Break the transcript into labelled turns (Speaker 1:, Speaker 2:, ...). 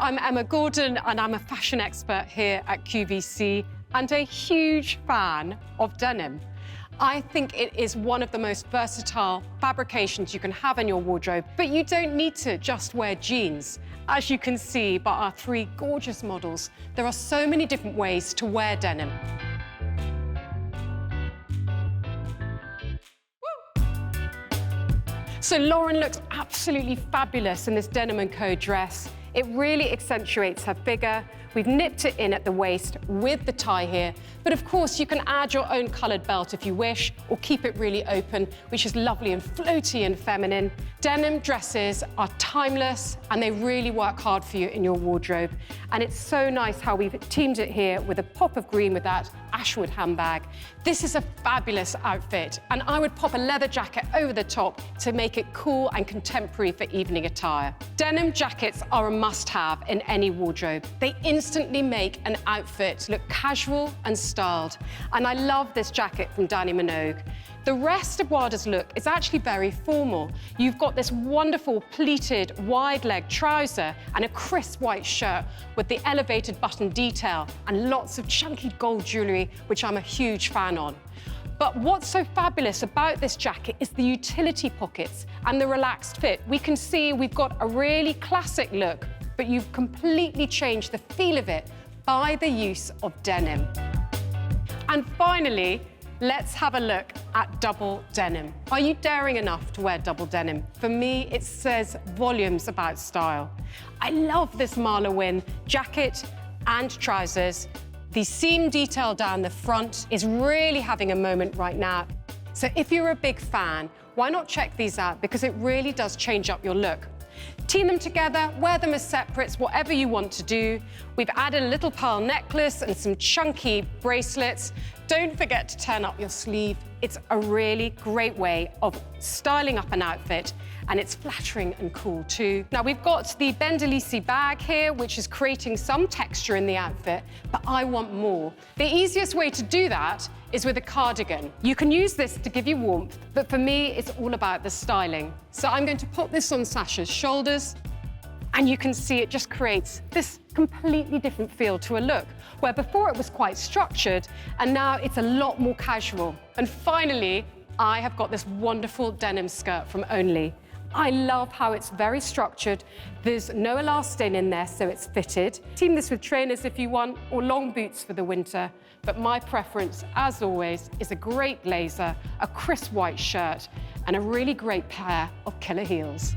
Speaker 1: I'm Emma Gordon and I'm a fashion expert here at QVC and a huge fan of denim. I think it is one of the most versatile fabrications you can have in your wardrobe, but you don't need to just wear jeans. As you can see by our three gorgeous models, there are so many different ways to wear denim. So Lauren looks absolutely fabulous in this Denim & Co dress. It really accentuates her figure. We've nipped it in at the waist with the tie here, but of course you can add your own coloured belt if you wish, or keep it really open, which is lovely and floaty and feminine. Denim dresses are timeless and they really work hard for you in your wardrobe. And it's so nice how we've teamed it here with a pop of green with that Ashwood handbag. This is a fabulous outfit, and I would pop a leather jacket over the top to make it cool and contemporary for evening attire. Denim jackets are a must-have in any wardrobe. They instantly make an outfit look casual and styled. And I love this jacket from Danny Minogue. The rest of Wada's look is actually very formal. You've got this wonderful pleated wide leg trouser and a crisp white shirt with the elevated button detail and lots of chunky gold jewellery, which I'm a huge fan on. But what's so fabulous about this jacket is the utility pockets and the relaxed fit. We can see we've got a really classic look, but you've completely changed the feel of it by the use of denim. And finally, let's have a look at double denim. Are you daring enough to wear double denim? For me, it says volumes about style. I love this Marla Wynne jacket and trousers. The seam detail down the front is really having a moment right now. So if you're a big fan, why not check these out? Because it really does change up your look. Team them together, wear them as separates, whatever you want to do. We've added a little pearl necklace and some chunky bracelets. Don't forget to turn up your sleeve. It's a really great way of styling up an outfit, and it's flattering and cool too. Now we've got the Bendelisi bag here, which is creating some texture in the outfit, but I want more. The easiest way to do that is with a cardigan. You can use this to give you warmth, but for me, it's all about the styling. So I'm going to put this on Sasha's shoulders, and you can see it just creates this completely different feel to a look, where before it was quite structured, and now it's a lot more casual. And finally, I have got this wonderful denim skirt from Only. I love how it's very structured. There's no elastin in there, so it's fitted. Team this with trainers if you want, or long boots for the winter. But my preference, as always, is a great blazer, a crisp white shirt, and a really great pair of killer heels.